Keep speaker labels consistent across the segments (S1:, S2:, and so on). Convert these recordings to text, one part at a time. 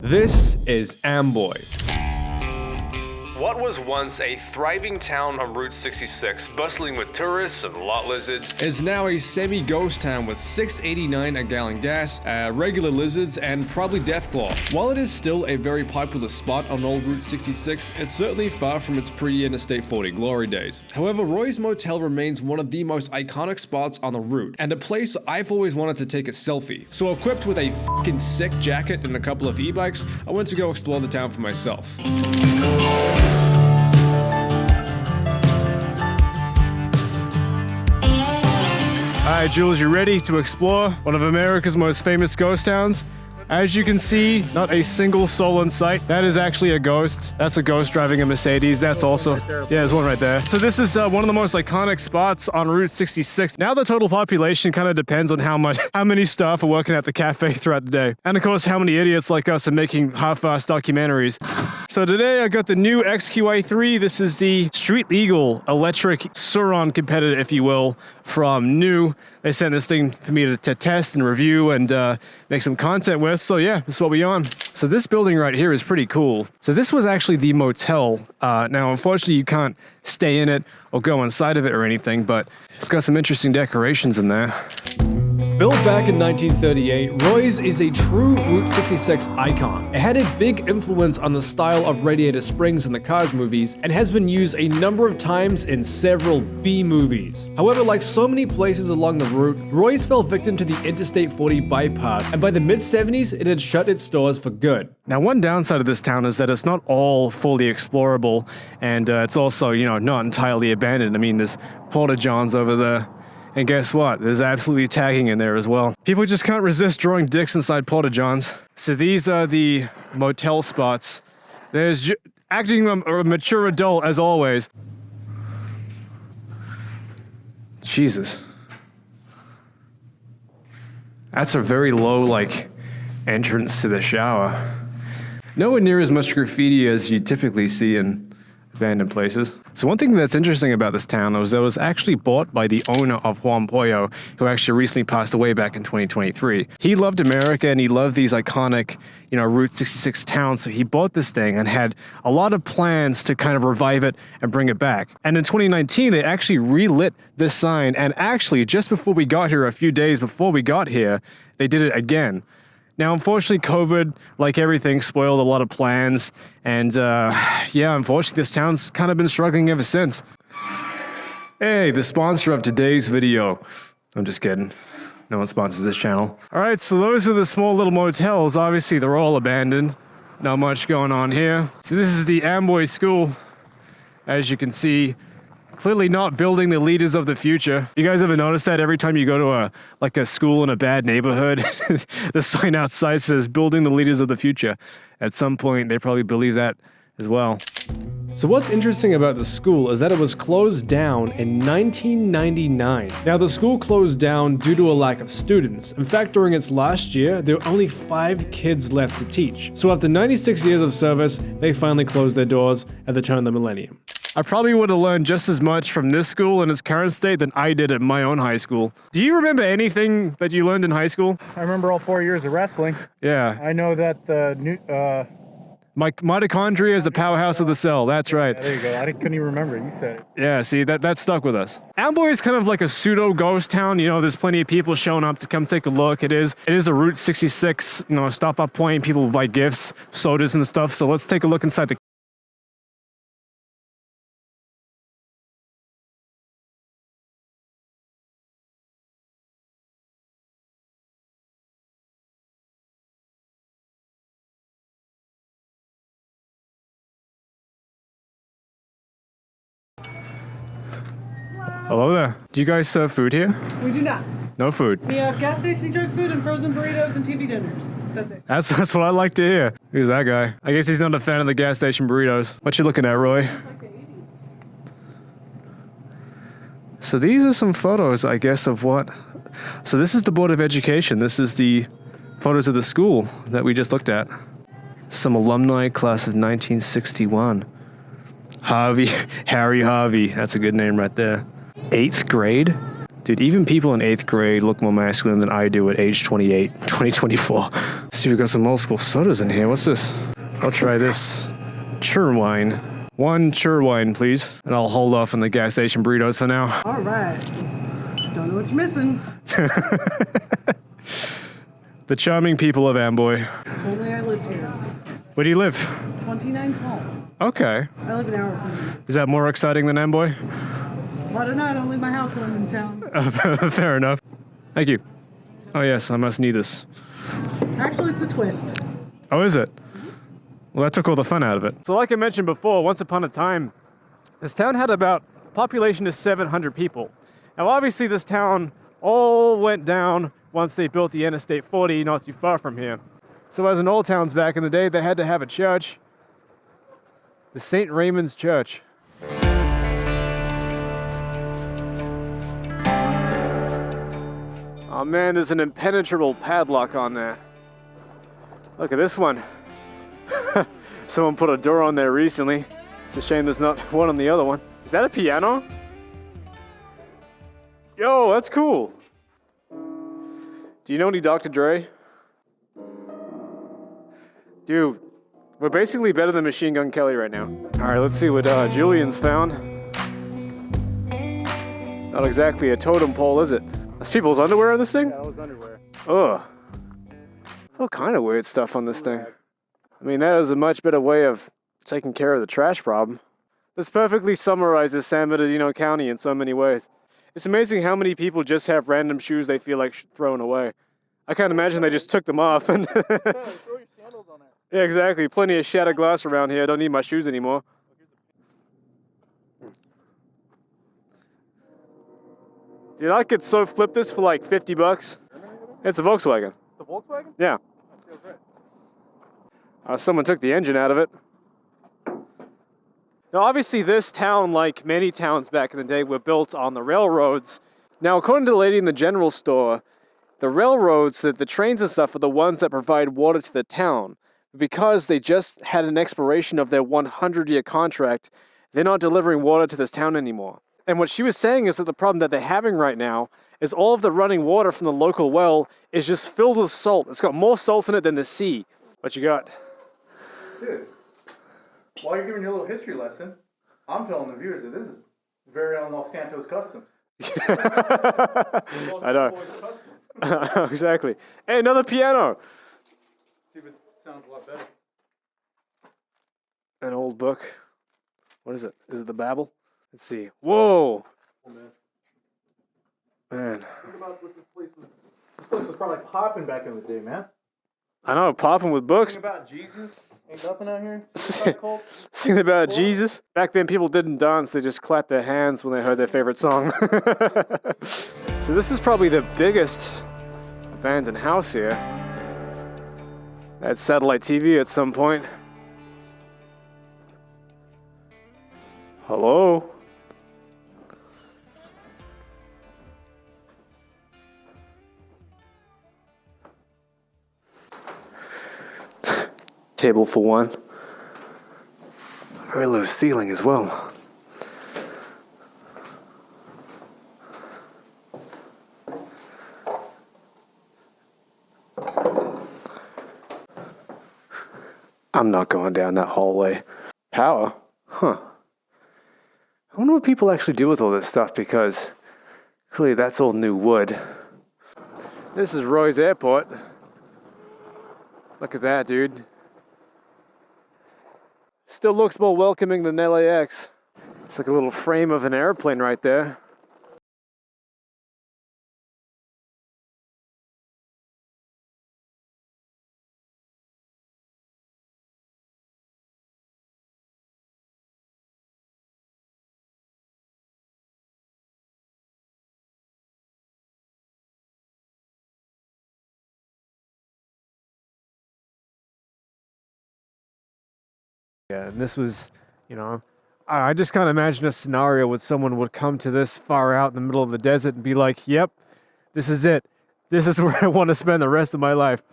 S1: This is Amboy.
S2: What was once a thriving town on Route 66, bustling with tourists and lot lizards,
S1: Is now a semi-ghost town with $6.89 a gallon gas, regular lizards, and probably Deathclaw. While it is still a very popular spot on old Route 66, it's certainly far from its pre-Interstate 40 glory days. However, Roy's Motel remains one of the most iconic spots on the route, and a place I've always wanted to take a selfie. So equipped with a fucking sick jacket and a couple of e-bikes, I went to go explore the town for myself. Alright, Jules, you ready to explore one of America's most famous ghost towns? As you can see, not a single soul in sight. That is actually a ghost. That's a ghost driving a Mercedes. That's also, yeah, there's one right there. So this is one of the most iconic spots on Route 66. Now the total population kind of depends on how many staff are working at the cafe throughout the day. And of course, how many idiots like us are making half-assed documentaries. So today I got the new XQI3. This is the street legal electric Suron competitor, if you will, from NIU. They sent this thing for me to test and review and make some content with. So yeah, this is what we're on. So this building right here is pretty cool. So this was actually the motel. Now, unfortunately, you can't stay in it or go inside of it or anything, but it's got some interesting decorations in there. Built back in 1938, Roy's is a true Route 66 icon. It had a big influence on the style of Radiator Springs in the Cars movies and has been used a number of times in several B movies. However, like so many places along the route, Roy's fell victim to the Interstate 40 bypass, and by the mid-70s, it had shut its doors for good. Now, one downside of this town is that it's not all fully explorable, and it's also, not entirely abandoned. I mean, there's Porta Johns over there. And guess what? There's absolutely tagging in there as well. People just can't resist drawing dicks inside Porta Johns. So these are the motel spots. There's acting a mature adult as always. Jesus. That's a very low, entrance to the shower. Nowhere near as much graffiti as you typically see in abandoned places. So one thing that's interesting about this town was that it was actually bought by the owner of Juan Pollo, who actually recently passed away back in 2023. He loved America and he loved these iconic, Route 66 towns. So he bought this thing and had a lot of plans to kind of revive it and bring it back. And in 2019, they actually relit this sign. And actually, just before we got here, a few days before we got here, they did it again. Now, unfortunately, COVID, like everything, spoiled a lot of plans. And unfortunately, this town's kind of been struggling ever since. Hey, the sponsor of today's video. I'm just kidding. No one sponsors this channel. All right, so those are the small little motels. Obviously, they're all abandoned. Not much going on here. So this is the Amboy School. As you can see, clearly not building the leaders of the future. You guys ever notice that every time you go to a school in a bad neighborhood, the sign outside says building the leaders of the future? At some point, they probably believe that as well. So what's interesting about the school is that it was closed down in 1999. Now, the school closed down due to a lack of students. In fact, during its last year, there were only 5 kids left to teach. So after 96 years of service, they finally closed their doors at the turn of the millennium. I probably would have learned just as much from this school in its current state than I did at my own high school. Do you remember anything that you learned in high school?
S3: I remember all 4 years of wrestling.
S1: Yeah.
S3: I know that the
S1: mitochondria is the powerhouse of the cell. That's right.
S3: Yeah, there you go. I couldn't even remember it. You said it.
S1: Yeah, see, that stuck with us. Amboy is kind of like a pseudo ghost town. There's plenty of people showing up to come take a look. It is a Route 66, stop up point. People buy gifts, sodas and stuff. So let's take a look inside the Hello there. Do you guys serve food here?
S4: We do not.
S1: No food.
S4: We have gas station junk food and frozen burritos and TV dinners. That's it.
S1: That's what I like to hear. Who's that guy? I guess he's not a fan of the gas station burritos. What you looking at, Roy?
S4: Like the 80s.
S1: So these are some photos, I guess, of what... So this is the Board of Education. This is the photos of the school that we just looked at. Some alumni, class of 1961. Harvey, Harry Harvey. That's a good name right there. 8th grade? Dude, even people in 8th grade look more masculine than I do at age 28, 2024. See, we got some old school sodas in here. What's this? I'll try this Churwine. 1 Churwine, please. And I'll hold off on the gas station burritos for now.
S4: All right. Don't know what you're missing.
S1: The charming people of Amboy.
S4: If only I lived here.
S1: Where do you live?
S4: 29 Palm.
S1: Okay.
S4: I live an hour from here.
S1: Is that more exciting than Amboy?
S4: I don't know. I don't leave my house when I'm in town.
S1: Fair enough. Thank you. Oh yes, I must need this.
S4: Actually, it's a twist.
S1: Oh, is it? Well, that took all the fun out of it. So like I mentioned before, once upon a time, this town had about population of 700 people. Now obviously this town all went down once they built the Interstate 40 not too far from here. So as in old towns back in the day, they had to have a church. The St. Raymond's Church. Oh man, there's an impenetrable padlock on there. Look at this one. Someone put a door on there recently. It's a shame there's not one on the other one. Is that a piano? Yo, that's cool. Do you know any Dr. Dre? Dude, we're basically better than Machine Gun Kelly right now. All right, let's see what Julian's found. Not exactly a totem pole, is it? That's people's underwear on this thing?
S3: Yeah, that was underwear.
S1: Ugh. All kind of weird stuff on this thing. I mean, that is a much better way of taking care of the trash problem. This perfectly summarizes San Bernardino County in so many ways. It's amazing how many people just have random shoes they feel like throwing away. I can't imagine they just took them off and...
S3: Throw your sandals on there.
S1: Yeah, exactly. Plenty of shattered glass around here. I don't need my shoes anymore. Dude, I could so flip this for like 50 bucks. It's a Volkswagen.
S3: The Volkswagen?
S1: Yeah.
S3: That feels right.
S1: Someone took the engine out of it. Now, obviously, this town, like many towns back in the day, were built on the railroads. Now, according to the lady in the general store, the railroads, the trains and stuff, are the ones that provide water to the town. Because they just had an expiration of their 100-year contract, they're not delivering water to this town anymore. And what she was saying is that the problem that they're having right now is all of the running water from the local well is just filled with salt. It's got more salt in it than the sea. What you got?
S3: Dude, while you're giving your little history lesson, I'm telling the viewers that this is very on Los Santos Customs.
S1: I know. Exactly. Hey, another piano.
S3: See if it sounds a lot better.
S1: An old book. What is it? Is it the Babel? Let's see. Whoa.
S3: Oh, man.
S1: Man.
S3: Think about what this place was. This place was probably popping back in the day, man.
S1: I know, popping with books.
S3: Think about Jesus. Ain't nothing out here.
S1: Singing about Jesus. Back then, people didn't dance. They just clapped their hands when they heard their favorite song. So this is probably the biggest abandoned house here. Had satellite TV at some point. Hello? Table for one. Very low ceiling as well. I'm not going down that hallway. Power? Huh. I wonder what people actually do with all this stuff, because clearly that's all new wood. This is Roy's Airport. Look at that, dude. Still looks more welcoming than LAX. It's like a little frame of an airplane right there. Yeah, and this was, you know, I just can't imagine a scenario where someone would come to this far out in the middle of the desert and be like, yep, this is it. This is where I want to spend the rest of my life.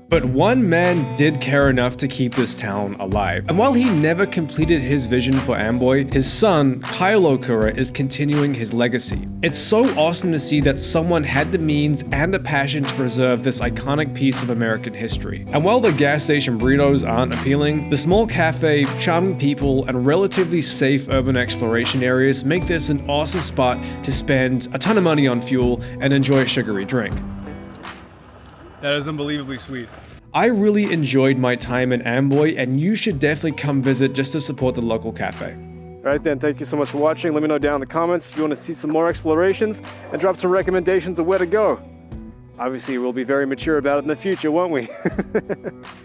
S1: But one man did care enough to keep this town alive. And while he never completed his vision for Amboy, his son, Kyle Okura, is continuing his legacy. It's so awesome to see that someone had the means and the passion to preserve this iconic piece of American history. And while the gas station burritos aren't appealing, the small cafe, charming people, and relatively safe urban exploration areas make this an awesome spot to spend a ton of money on fuel and enjoy a sugary drink. That is unbelievably sweet. I really enjoyed my time in Amboy, and you should definitely come visit just to support the local cafe. Alright then, thank you so much for watching. Let me know down in the comments if you want to see some more explorations, and drop some recommendations of where to go. Obviously, we'll be very mature about it in the future, won't we?